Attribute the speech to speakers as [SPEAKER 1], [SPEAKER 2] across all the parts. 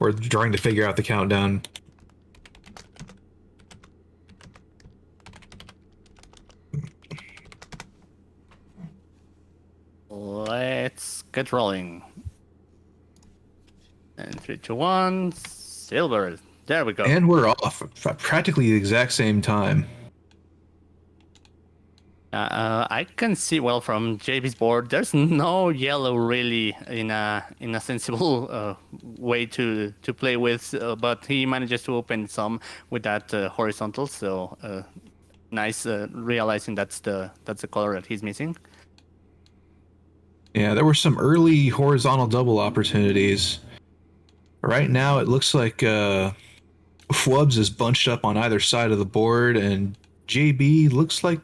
[SPEAKER 1] We're trying to figure out the countdown.
[SPEAKER 2] Let's get rolling. And 3, 2, 1, silver. There we go.
[SPEAKER 1] And we're off at practically the exact same time.
[SPEAKER 2] I can see well from JB's board. There's no yellow really in a sensible way to play with, but he manages to open some with that horizontal. So nice realizing that's the color that he's missing.
[SPEAKER 1] Yeah, there were some early horizontal double opportunities. Right now, it looks like fwubs is bunched up on either side of the board, and JB looks like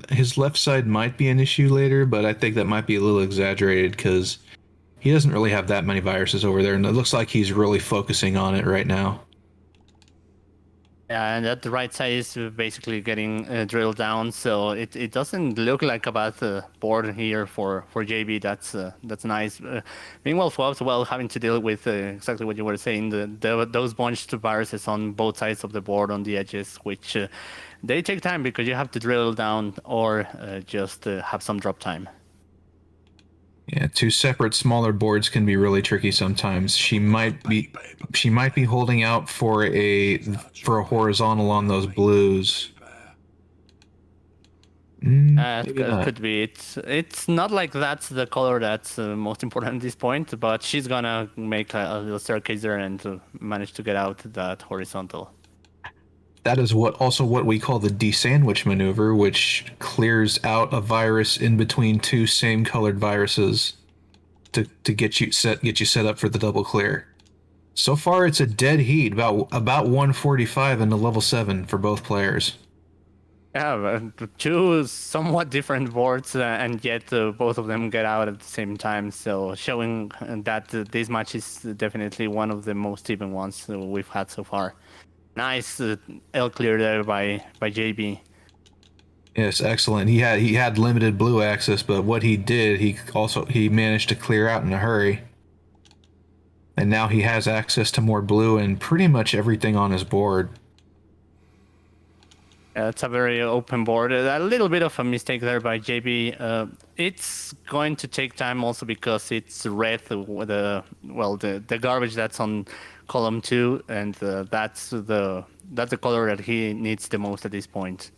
[SPEAKER 1] his left side might be an issue later, but I think that might be a little exaggerated because he doesn't really have that many viruses over there, and it looks like he's really focusing on it right now.
[SPEAKER 2] Yeah, and that the right side is basically getting drilled down, so it doesn't look like a bad board here for JB. That's nice. Meanwhile, fwubs, well, having to deal with exactly what you were saying, those bunched viruses on both sides of the board on the edges, which they take time because you have to drill down or just have some drop time.
[SPEAKER 1] Yeah, two separate smaller boards can be really tricky sometimes. She might be holding out for a horizontal on those blues.
[SPEAKER 2] Could be. It's not like that's the color that's most important at this point, but she's gonna make a little staircase there and manage to get out that horizontal.
[SPEAKER 1] That is what we call the desandwich maneuver, which clears out a virus in between two same colored viruses to get you set up for the double clear. So far, it's a dead heat, about 145 into level 7 for both players.
[SPEAKER 2] Yeah, two somewhat different boards, and yet both of them get out at the same time. So showing that this match is definitely one of the most even ones we've had so far. Nice L clear there by JB.
[SPEAKER 1] Yes, excellent. He had limited blue access, but what he did, he managed to clear out in a hurry. And now he has access to more blue and pretty much everything on his board.
[SPEAKER 2] It's a very open board. A little bit of a mistake there by JB. It's going to take time also because it's red with the garbage that's on column 2, and that's the color that he needs the most at this point.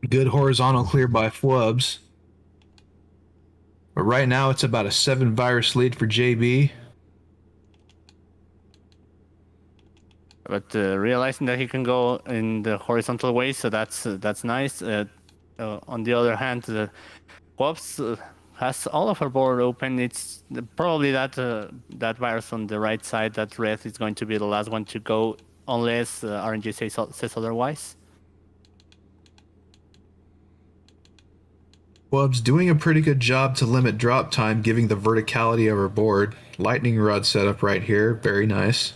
[SPEAKER 1] Good horizontal clear by fwubs. But right now it's about a 7 virus lead for JB.
[SPEAKER 2] But realizing that he can go in the horizontal way, so that's nice. On the other hand, fwubs has all of her board open. It's probably that virus on the right side, that red, is going to be the last one to go, unless RNG says otherwise.
[SPEAKER 1] fwubs doing a pretty good job to limit drop time, giving the verticality of her board. Lightning rod setup right here, very nice.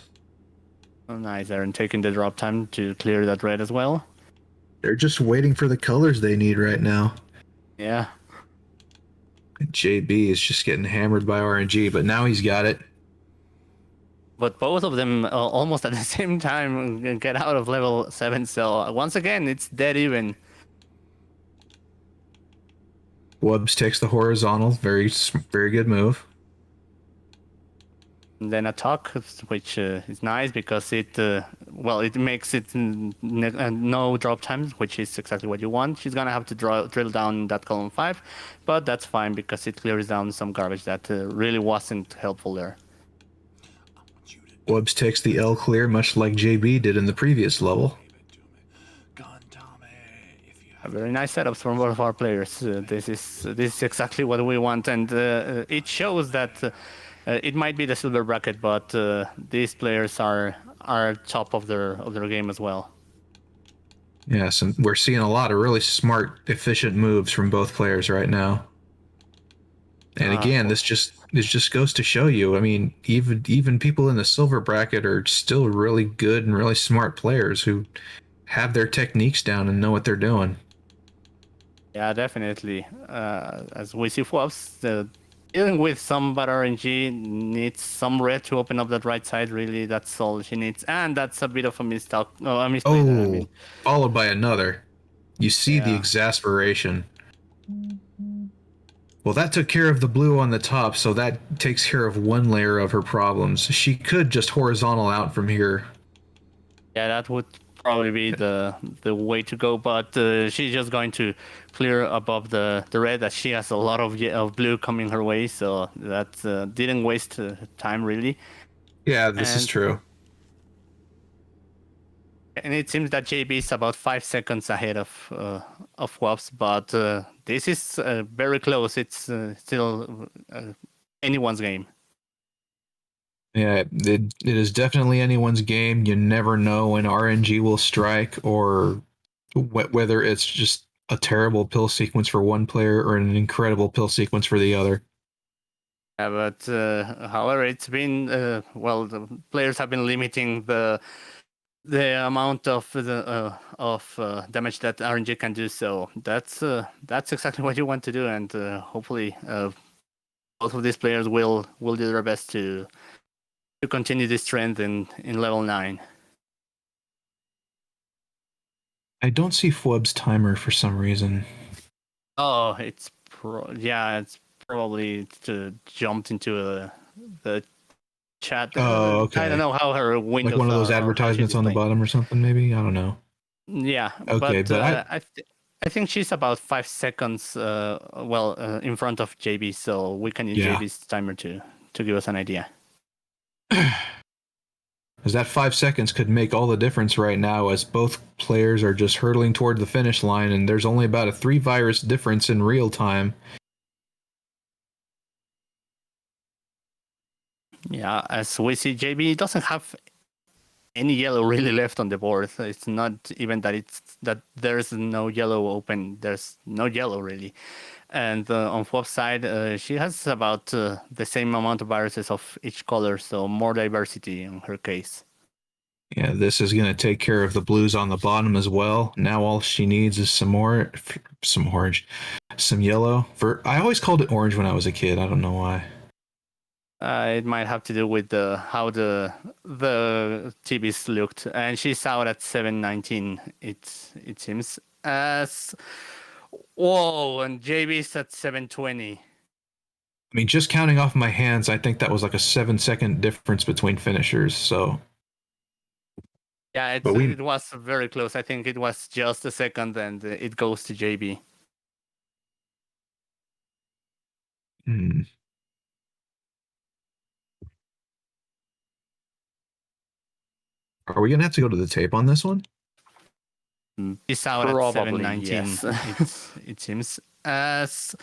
[SPEAKER 2] Oh, nice, Aaron taking the drop time to clear that red as well.
[SPEAKER 1] They're just waiting for the colors they need right now.
[SPEAKER 2] Yeah.
[SPEAKER 1] And JB is just getting hammered by RNG, but now he's got it.
[SPEAKER 2] But both of them almost at the same time get out of level 7, so once again, it's dead even.
[SPEAKER 1] fwubs takes the horizontal, very good move.
[SPEAKER 2] And then a tuck, which is nice because it makes it no drop times, which is exactly what you want. She's gonna have to drill down that column 5, but that's fine because it clears down some garbage that really wasn't helpful there.
[SPEAKER 1] fwubs takes the L clear, much like JB did in the previous level.
[SPEAKER 2] A very nice setups from both of our players. This is exactly what we want, and it shows that. It might be the silver bracket, but these players are top of their game as well.
[SPEAKER 1] Yes, and we're seeing a lot of really smart, efficient moves from both players right now. And again, this just goes to show you. I mean, even people in the silver bracket are still really good and really smart players who have their techniques down and know what they're doing.
[SPEAKER 2] Yeah, definitely. As we see fwubs, Dealing with some bad RNG, needs some red to open up that right side. Really, that's all she needs, and that's a bit of a mistalk. No, a misplay there. I mean,
[SPEAKER 1] Followed by another. You see the
[SPEAKER 2] yeah.
[SPEAKER 1] exasperation. Well, that took care of the blue on the top, so that takes care of one layer of her problems. She could just horizontal out from here.
[SPEAKER 2] Yeah, that would probably be the way to go. But she's just going to clear above the red, as she has a lot of blue coming her way. So that didn't waste time really.
[SPEAKER 1] Yeah, this is
[SPEAKER 2] And
[SPEAKER 1] true.
[SPEAKER 2] and it seems that JB is about 5 seconds ahead of fwubs, but this is very close. It's still anyone's game.
[SPEAKER 1] Yeah, it is definitely anyone's game. You never know when RNG will strike or whether it's just a terrible pill sequence for one player or an incredible pill sequence for the other.
[SPEAKER 2] Yeah, but however, it's been well, the players have been limiting the amount of damage that RNG can do. So that's exactly what you want to do, and hopefully both of these players will do their best to continue this trend in level 9.
[SPEAKER 1] I don't see fwubs timer for some reason.
[SPEAKER 2] Oh, it's probably jumped into the chat.
[SPEAKER 1] Oh,
[SPEAKER 2] I don't
[SPEAKER 1] okay.
[SPEAKER 2] know how her
[SPEAKER 1] Like
[SPEAKER 2] windows
[SPEAKER 1] one of those
[SPEAKER 2] are or how she's
[SPEAKER 1] advertisements on the
[SPEAKER 2] displaying.
[SPEAKER 1] bottom or something, maybe? I don't know.
[SPEAKER 2] Yeah,
[SPEAKER 1] Okay,
[SPEAKER 2] but
[SPEAKER 1] but
[SPEAKER 2] I think she's about 5 seconds in front of JB, so we can use
[SPEAKER 1] yeah.
[SPEAKER 2] JB's timer to give us an idea.
[SPEAKER 1] Because that 5 seconds could make all the difference right now as both players are just hurtling toward the finish line, and there's only about a 3 virus difference in real time.
[SPEAKER 2] Yeah, as we see, JB doesn't have any yellow really left on the board. It's not even that there's no yellow open. There's no yellow really. And on flop side, she has about the same amount of viruses of each color, so more diversity in her case.
[SPEAKER 1] Yeah, this is going to take care of the blues on the bottom as well. Now all she needs is some orange, some yellow. I always called it orange when I was a kid. I don't know why.
[SPEAKER 2] It might have to do with how the TVs looked, and she's out at 719. It seems as whoa, and JB's at 720.
[SPEAKER 1] I mean, just counting off my hands, I think that was like a 7 second difference between finishers. So,
[SPEAKER 2] Yeah,
[SPEAKER 1] but
[SPEAKER 2] it was very close. I think it was just a second, and it goes to JB.
[SPEAKER 1] Hmm. Are we gonna have to go to the tape on this one?
[SPEAKER 2] She's out at
[SPEAKER 3] Probably
[SPEAKER 2] 719.
[SPEAKER 3] yes.
[SPEAKER 2] It seems as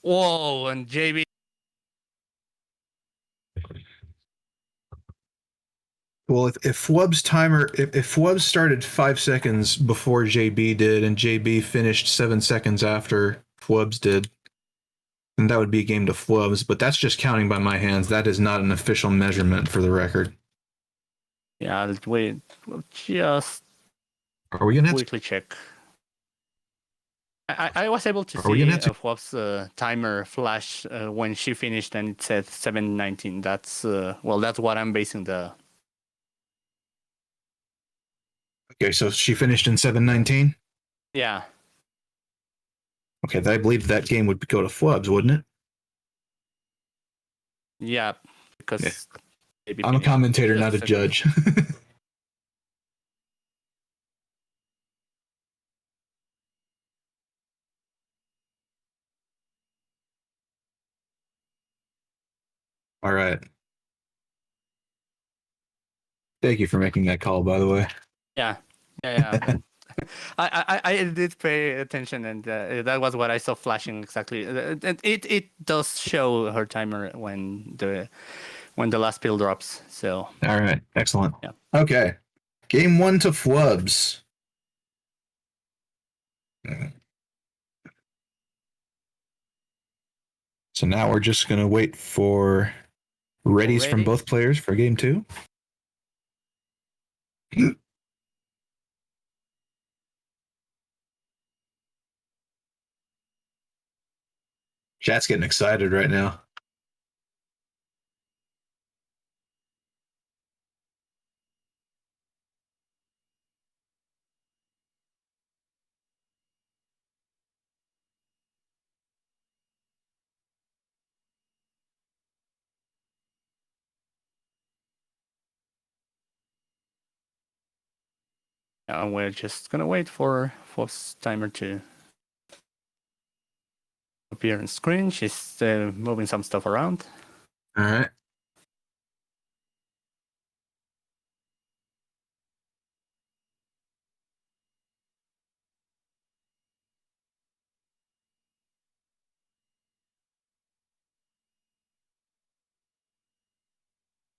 [SPEAKER 2] whoa, and JB.
[SPEAKER 1] Well, if Fwubs started 5 seconds before JB did, and JB finished 7 seconds after Fwubs did, then that would be a game to Fwubs. But that's just counting by my hands. That is not an official measurement for the record.
[SPEAKER 2] Yeah, we'll just
[SPEAKER 1] Are we gonna have
[SPEAKER 2] quickly check. I was able to
[SPEAKER 1] Are we
[SPEAKER 2] see
[SPEAKER 1] gonna have to?
[SPEAKER 2] Fwub's timer flash when she finished, and it said 719. That's that's what I'm basing the.
[SPEAKER 1] Okay, so she finished in 719.
[SPEAKER 2] Yeah.
[SPEAKER 1] Okay, I believe that game would go to Fwubs, wouldn't it?
[SPEAKER 2] Yeah, because
[SPEAKER 1] Yeah.
[SPEAKER 2] maybe
[SPEAKER 1] I'm a commentator,
[SPEAKER 2] just
[SPEAKER 1] not a
[SPEAKER 2] second.
[SPEAKER 1] judge. All right. Thank you for making that call, by the way.
[SPEAKER 2] Yeah. I did pay attention, and that was what I saw flashing exactly. And it does show her timer when the last pill drops. So.
[SPEAKER 1] All right. Excellent.
[SPEAKER 2] Yeah.
[SPEAKER 1] Okay. Game 1 to Fwubs. So now we're just going to wait for readies from
[SPEAKER 2] Ready?
[SPEAKER 1] both players for game 2. Chat's getting excited right now.
[SPEAKER 2] We're just gonna wait for fwubs timer to appear on screen. She's moving some stuff around.
[SPEAKER 1] All right.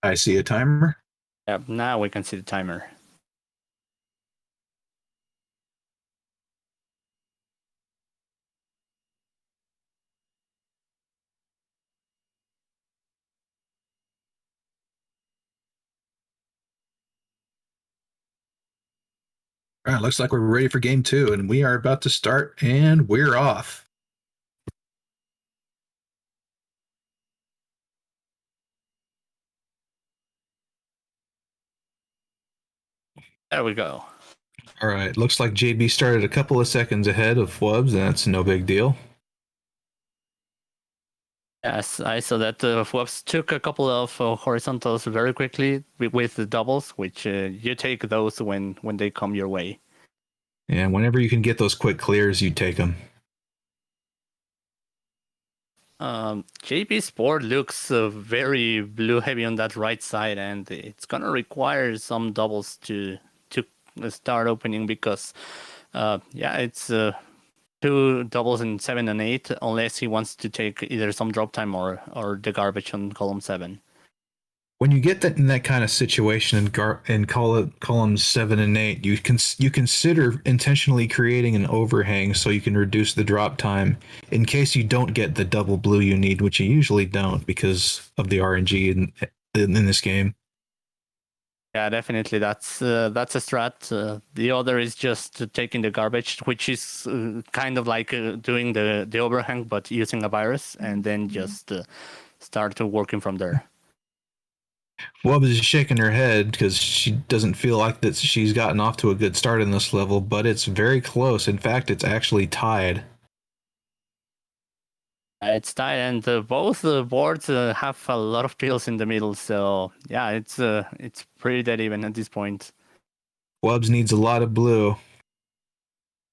[SPEAKER 1] I see a timer.
[SPEAKER 2] Yep, now we can see the timer.
[SPEAKER 1] All right, looks like we're ready for game 2, and we are about to start, and we're off.
[SPEAKER 2] There we go.
[SPEAKER 1] All right, looks like JB started a couple of seconds ahead of fwubs, and that's no big deal.
[SPEAKER 2] Yes, I saw that fwubs took a couple of horizontals very quickly with the doubles, which you take those when they come your way.
[SPEAKER 1] And whenever you can get those quick clears, you take them.
[SPEAKER 2] JB's board looks very blue heavy on that right side, and it's gonna require some doubles to start opening because, it's 2 doubles in 7 and 8, unless he wants to take either some drop time or the garbage on column 7.
[SPEAKER 1] When you get that in that kind of situation in columns 7 and 8, you consider intentionally creating an overhang so you can reduce the drop time in case you don't get the double blue you need, which you usually don't because of the RNG in this game.
[SPEAKER 2] Yeah, definitely. That's a strat. The other is just taking the garbage, which is kind of like doing the overhang, but using a virus, and then just start working from there.
[SPEAKER 1] Wubs is shaking her head because she doesn't feel like that she's gotten off to a good start in this level, but it's very close. In fact, it's actually tied.
[SPEAKER 2] It's tight, and both boards have a lot of pills in the middle. So yeah, it's pretty dead even at this point.
[SPEAKER 1] Wubs needs a lot of blue,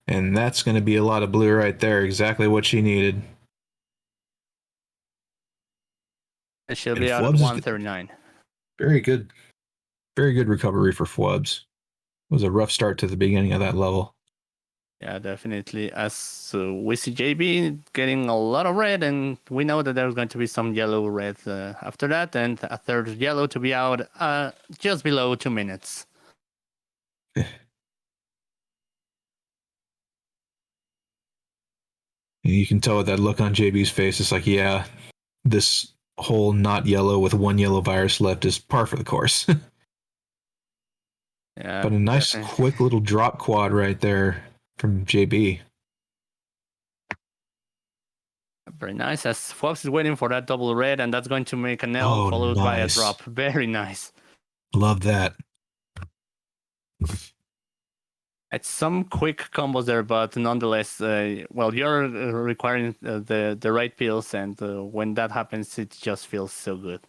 [SPEAKER 1] and that's going to be a lot of blue right there. Exactly what she needed.
[SPEAKER 2] And she'll
[SPEAKER 1] And
[SPEAKER 2] be out at
[SPEAKER 1] fwubs
[SPEAKER 2] 139.
[SPEAKER 1] Very good recovery for fwubs. It was a rough start to the beginning of that level.
[SPEAKER 2] Yeah, definitely. As we see JB getting a lot of red, and we know that there's going to be some yellow red after that, and a third yellow to be out just below 2 minutes.
[SPEAKER 1] You can tell with that look on JB's face, it's like, yeah, this whole not yellow with one yellow virus left is par for the course.
[SPEAKER 2] Yeah,
[SPEAKER 1] but a nice,
[SPEAKER 2] definitely.
[SPEAKER 1] quick little drop quad right there from JB.
[SPEAKER 2] Very nice. As fwubs is waiting for that double red, and that's going to make an L followed by a drop. Very nice.
[SPEAKER 1] Love that.
[SPEAKER 2] It's some quick combos there, but nonetheless, you're requiring the right pills, and when that happens, it just feels so good.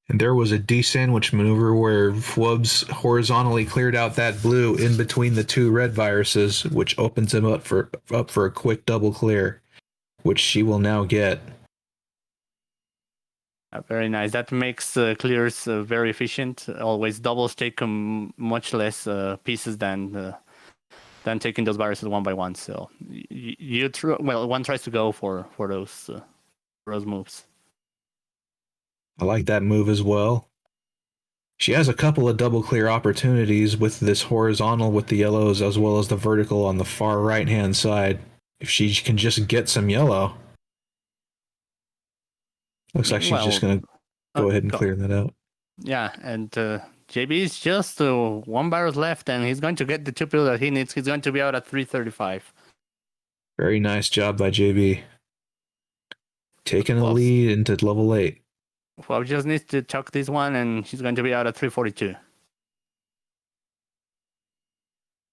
[SPEAKER 1] And there was a D-sandwich maneuver where fwubs horizontally cleared out that blue in between the 2 red viruses, which opens him up for a quick double clear, which she will now get.
[SPEAKER 2] Very nice. That makes clears very efficient. Always doubles take much less pieces than taking those viruses one by one. So one tries to go for those moves.
[SPEAKER 1] I like that move as well. She has a couple of double clear opportunities with this horizontal with the yellows as well as the vertical on the far right hand side. If she can just get some yellow. Looks like she's just going to go ahead and clear that out.
[SPEAKER 2] Yeah, and JB is just 1 virus left, and he's going to get the 2 pills that he needs. He's going to be out at 335.
[SPEAKER 1] Very nice job by JB. taking a
[SPEAKER 2] Fwubs,
[SPEAKER 1] lead into level 8.
[SPEAKER 2] Fwubs just needs to chuck this one, and she's going to be out at 342.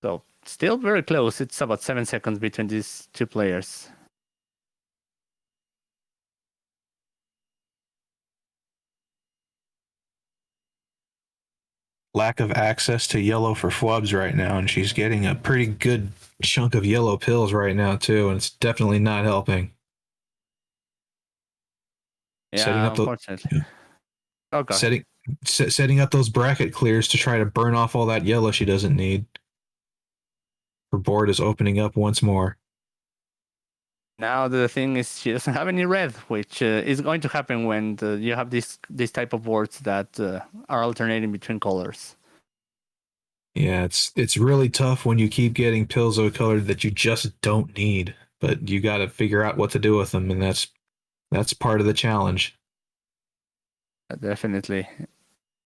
[SPEAKER 2] So still very close. It's about 7 seconds between these two players.
[SPEAKER 1] Lack of access to yellow for fwubs right now, and she's getting a pretty good chunk of yellow pills right now too, and it's definitely not helping. Setting
[SPEAKER 2] Yeah,
[SPEAKER 1] up the
[SPEAKER 2] unfortunately. Oh, God.
[SPEAKER 1] setting up those bracket clears to try to burn off all that yellow she doesn't need. Her board is opening up once more.
[SPEAKER 2] Now the thing is, she doesn't have any red, which is going to happen when you have this type of boards that are alternating between colors.
[SPEAKER 1] Yeah, it's really tough when you keep getting pills of a color that you just don't need, but you got to figure out what to do with them, and that's part of the challenge.
[SPEAKER 2] Definitely.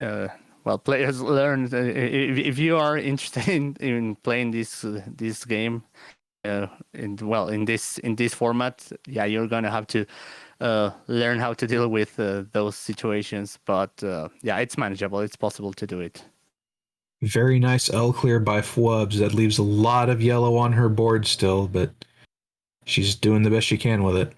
[SPEAKER 2] Well, players learn. If you are interested in playing this game, in this format, yeah, you're gonna have to learn how to deal with those situations. But yeah, it's manageable. It's possible to do it.
[SPEAKER 1] Very nice L clear by fwubs. That leaves a lot of yellow on her board still, but she's doing the best she can with it.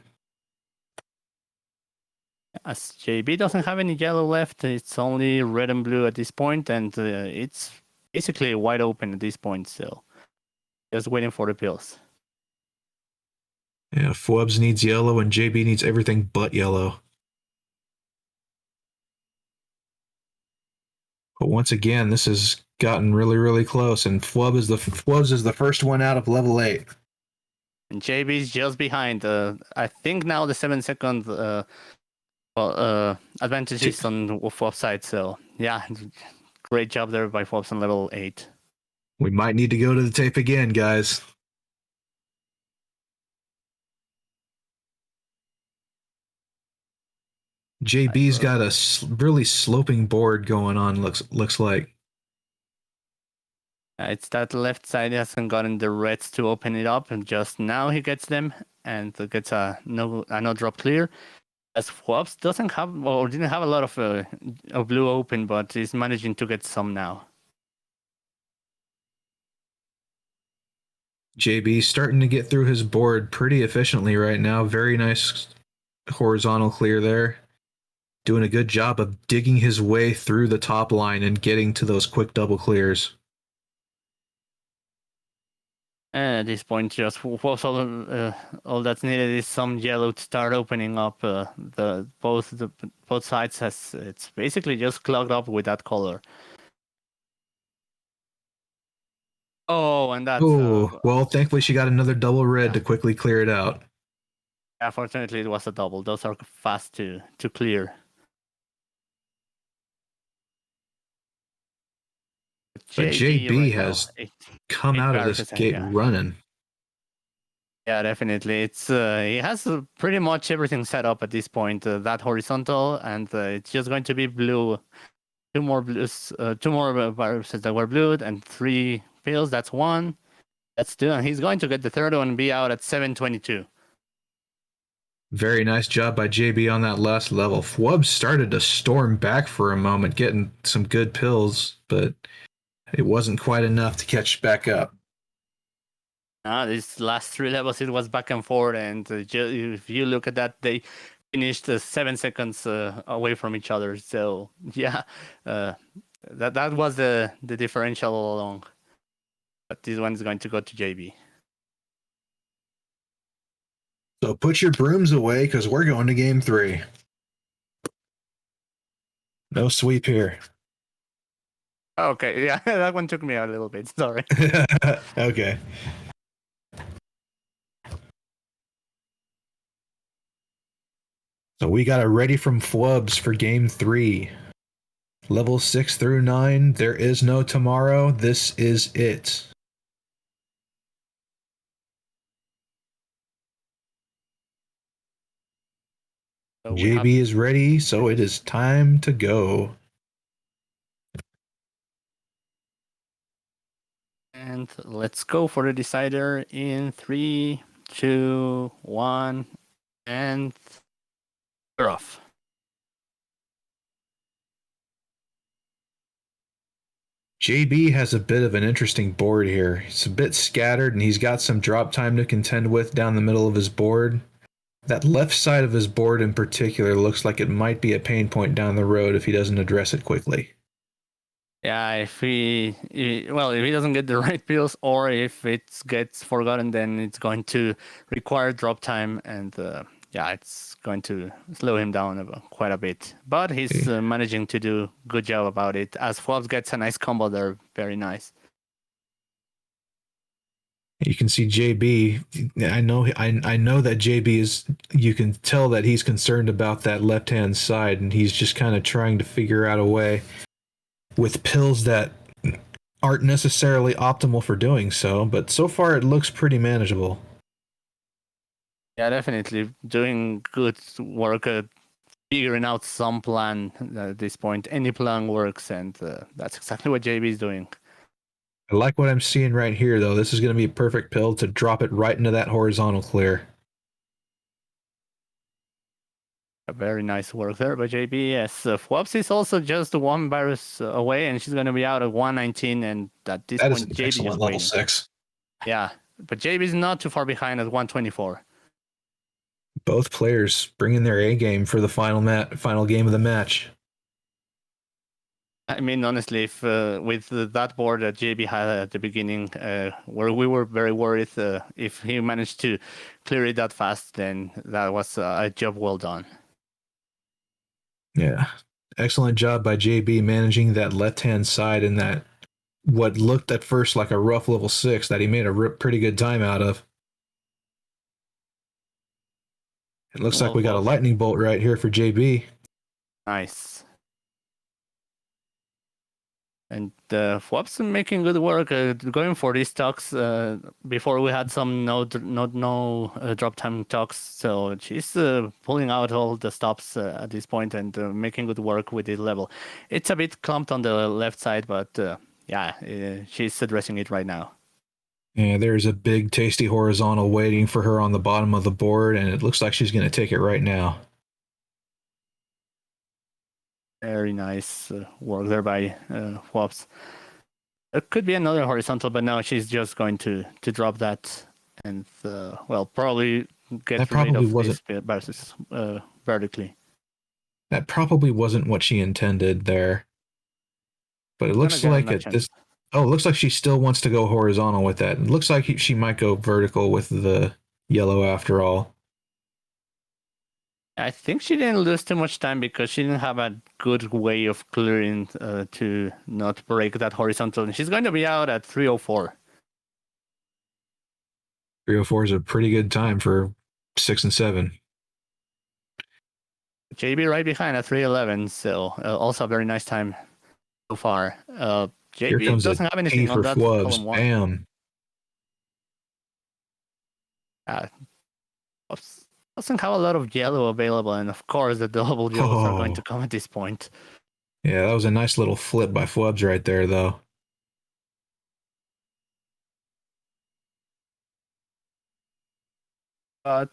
[SPEAKER 2] As JB doesn't have any yellow left, it's only red and blue at this point, and it's basically wide open at this point still. Just waiting for the pills.
[SPEAKER 1] Yeah, fwubs needs yellow, and JB needs everything but yellow. But once again, this has gotten really, really close, and fwubs is the first one out of level 8.
[SPEAKER 2] And JB is just behind. I think now the 7 second advantage is on fwubs side. So yeah, great job there by fwubs on level 8.
[SPEAKER 1] We might need to go to the tape again, guys. JB's got a really sloping board going on. Looks like.
[SPEAKER 2] It's that left side hasn't gotten the reds to open it up, and just now he gets them and gets a no drop clear. As fwubs doesn't have or didn't have a lot of blue open, but is managing to get some now.
[SPEAKER 1] JB starting to get through his board pretty efficiently right now. Very nice horizontal clear there. Doing a good job of digging his way through the top line and getting to those quick double clears.
[SPEAKER 2] And at this point, just all that's needed is some yellow to start opening up both sides. As it's basically just clogged up with that color. Oh, and that's
[SPEAKER 1] well, thankfully she got another double red to quickly clear it out.
[SPEAKER 2] Unfortunately, it was a double. Those are fast to clear.
[SPEAKER 1] But JB
[SPEAKER 2] right
[SPEAKER 1] has
[SPEAKER 2] now,
[SPEAKER 1] come out of this gate running.
[SPEAKER 2] Yeah, definitely. It's he has pretty much everything set up at this point. That horizontal, and it's just going to be blue. Two more blues, two more viruses that were blue, and 3 pills. That's 1. That's 2, and he's going to get the third one and be out at 722.
[SPEAKER 1] Very nice job by JB on that last level. fwubs started to storm back for a moment, getting some good pills, but it wasn't quite enough to catch back up.
[SPEAKER 2] These last 3 levels, it was back and forth, and if you look at that, they finished 7 seconds away from each other. So yeah, that was the differential all along. But this one is going to go to JB.
[SPEAKER 1] So put your brooms away because we're going to game 3. No sweep here.
[SPEAKER 2] Okay, yeah, that one took me a little bit. Sorry.
[SPEAKER 1] Okay. So we got it ready from fwubs for game 3. Level 6 through 9. There is no tomorrow. This is it. So JB is ready, so it is time to go.
[SPEAKER 2] And let's go for the decider in 3, 2, 1, and We're off.
[SPEAKER 1] JB has a bit of an interesting board here. It's a bit scattered, and he's got some drop time to contend with down the middle of his board. That left side of his board in particular looks like it might be a pain point down the road if he doesn't address it quickly.
[SPEAKER 2] Yeah, if if he doesn't get the right pills, or if it gets forgotten, then it's going to require drop time, and it's going to slow him down quite a bit. But he's managing to do a good job about it. As fwubs gets a nice combo there, very nice.
[SPEAKER 1] You can see JB. I know that JB is. You can tell that he's concerned about that left hand side, and he's just kind of trying to figure out a way with pills that aren't necessarily optimal for doing so. But so far, it looks pretty manageable.
[SPEAKER 2] Yeah, definitely doing good work figuring out some plan at this point. Any plan works, and that's exactly what JB is doing.
[SPEAKER 1] I like what I'm seeing right here, though. This is going to be a perfect pill to drop it right into that horizontal clear.
[SPEAKER 2] A very nice work there by JB. Yes, fwubs is also just one virus away, and she's going to be out at 119. And at this point, JB is
[SPEAKER 1] level
[SPEAKER 2] waiting.
[SPEAKER 1] 6.
[SPEAKER 2] Yeah, but JB is not too far behind at 124.
[SPEAKER 1] Both players bringing their A game for the final game of the match.
[SPEAKER 2] I mean, honestly, if with that board that JB had at the beginning, where we were very worried if he managed to clear it that fast, then that was a job well done.
[SPEAKER 1] Yeah, excellent job by JB managing that left-hand side in that what looked at first like a rough level 6 that he made a pretty good time out of. It looks like we got a lightning bolt right here for JB.
[SPEAKER 2] Nice. And fwubs making good work going for these talks. Before we had some no drop time talks, so she's pulling out all the stops at this point and making good work with this level. It's a bit clumped on the left side, but she's addressing it right now.
[SPEAKER 1] Yeah, there's a big tasty horizontal waiting for her on the bottom of the board, and it looks like she's going to take it right now.
[SPEAKER 2] Very nice work there by fwubs. It could be another horizontal, but no, she's just going to drop that and probably get rid of this versus vertically.
[SPEAKER 1] That probably wasn't what she intended there, but it looks like it looks like she still wants to go horizontal with that. It looks like she might go vertical with the yellow after all.
[SPEAKER 2] I think she didn't lose too much time because she didn't have a good way of clearing to not break that horizontal. And she's going to be out at 304.
[SPEAKER 1] 304 is a pretty good time for 6 and 7.
[SPEAKER 2] JB right behind at 311. So also a very nice time so far. JB doesn't have anything on that column 1.
[SPEAKER 1] Bam.
[SPEAKER 2] Doesn't have a lot of yellow available, and of course the double yellows are going to come at this point.
[SPEAKER 1] Yeah, that was a nice little flip by fwubs right there, though.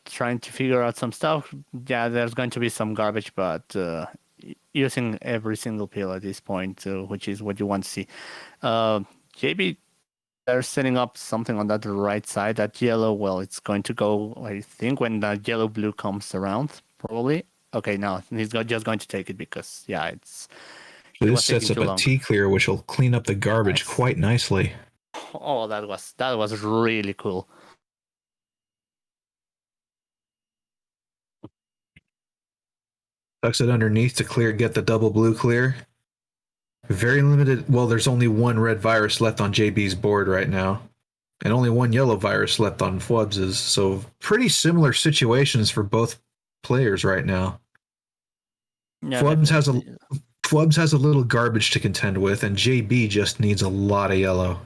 [SPEAKER 2] Trying to figure out some stuff. Yeah, there's going to be some garbage, but using every single pill at this point, which is what you want to see. JB, they're setting up something on that right side. That yellow, well, it's going to go, I think, when the yellow-blue comes around, probably. Okay, no, he's just going to take it because, it's...
[SPEAKER 1] This sets up a T-clear, which will clean up the garbage quite nicely.
[SPEAKER 2] Oh, that was really cool.
[SPEAKER 1] Tucks it underneath to get the double blue clear. Very limited. Well, there's only one red virus left on JB's board right now, and only one yellow virus left on fwubs's. So pretty similar situations for both players right now.
[SPEAKER 2] Yeah,
[SPEAKER 1] fwubs has a little garbage to contend with, and JB just needs a lot of yellow.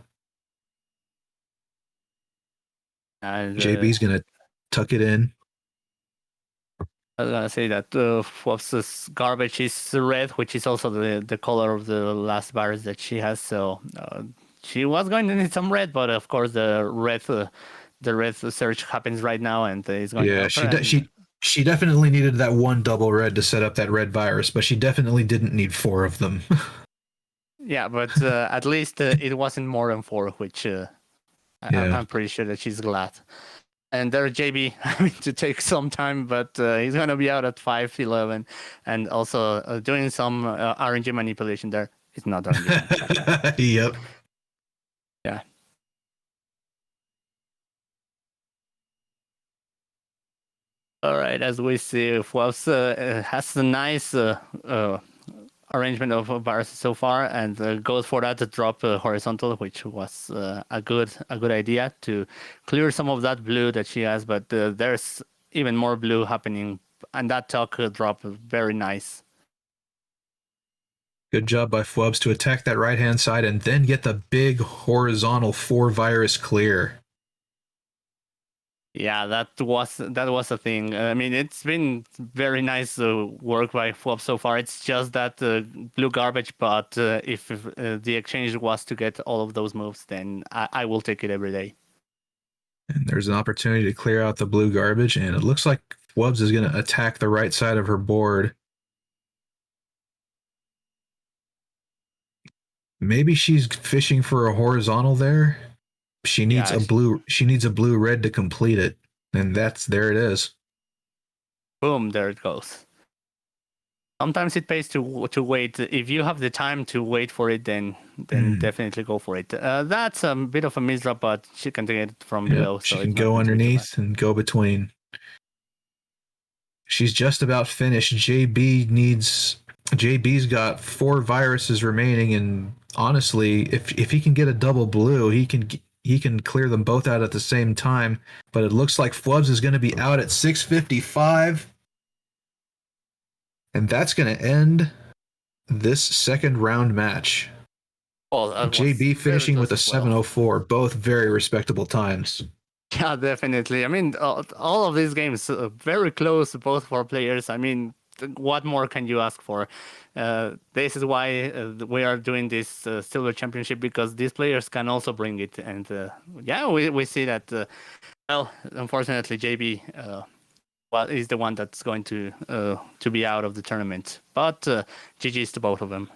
[SPEAKER 1] And, JB's gonna tuck it in.
[SPEAKER 2] I was gonna say that fwubs's garbage is red, which is also the color of the last virus that she has. So she was going to need some red, but of course the red surge happens right now, and it's going.
[SPEAKER 1] Yeah, She definitely needed that one double red to set up that red virus, but she definitely didn't need 4 of them.
[SPEAKER 2] Yeah, but at least it wasn't more than 4, which
[SPEAKER 1] Yeah.
[SPEAKER 2] I'm pretty sure that she's glad. And there, JB having to take some time, but he's gonna be out at 5:11, and also doing some RNG manipulation there. It's not RNG manipulation.
[SPEAKER 1] Yep.
[SPEAKER 2] Yeah. All right, as we see, fwubs has a nice arrangement of viruses so far, and goes for that to drop horizontal, which was a good idea to clear some of that blue that she has. But there's even more blue happening, and that talk drop very nice.
[SPEAKER 1] Good job by fwubs to attack that right-hand side and then get the big horizontal 4 virus clear.
[SPEAKER 2] Yeah, that was a thing. I mean, it's been very nice work by fwubs so far. It's just that blue garbage, but if the exchange was to get all of those moves, then I will take it every day.
[SPEAKER 1] And there's an opportunity to clear out the blue garbage, and it looks like fwubs is going to attack the right side of her board. Maybe she's fishing for a horizontal there. She needs
[SPEAKER 2] Yeah,
[SPEAKER 1] a blue. She needs a blue red to complete it, and there it is.
[SPEAKER 2] boom, there it goes. Sometimes it pays to wait. If you have the time to wait for it, then definitely go for it. That's a bit of a misdrop, but she can take it from below.
[SPEAKER 1] She
[SPEAKER 2] So
[SPEAKER 1] can
[SPEAKER 2] it's not
[SPEAKER 1] go
[SPEAKER 2] going to be too bad.
[SPEAKER 1] underneath and go between. She's just about finished. JB's got 4 viruses remaining, and honestly, if he can get a double blue, he can clear them both out at the same time. But it looks like fwubs is going to be out at 6:55, and that's going to end this second round match.
[SPEAKER 2] Well,
[SPEAKER 1] JB finishing with a
[SPEAKER 2] as well.
[SPEAKER 1] 7:04, both very respectable times.
[SPEAKER 2] Yeah, definitely. I mean, all of these games very close, both for players. I mean, what more can you ask for? This is why we are doing this silver championship, because these players can also bring it. And yeah, we see that. Well, unfortunately, JB is the one that's going to be out of the tournament. But GG's to both of them.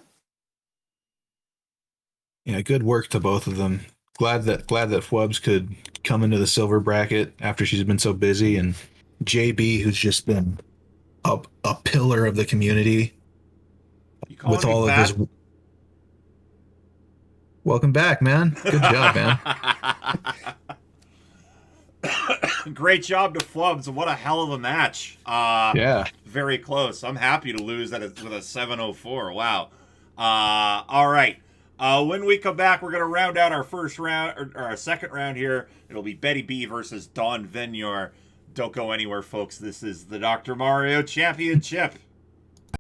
[SPEAKER 1] Yeah, good work to both of them. Glad that fwubs could come into the silver bracket after she's been so busy, and JB, who's just been a pillar of the community with all of his. Welcome back, man. Good job, man.
[SPEAKER 3] Great job to fwubs. What a hell of a match.
[SPEAKER 1] Yeah.
[SPEAKER 3] Very close. I'm happy to lose that with a 7:04. Wow. All right. When we come back, we're going to round out our first round, or our second round here. It'll be Betty B versus Dawn Vignor. Don't go anywhere, folks. This is the Dr. Mario Championship.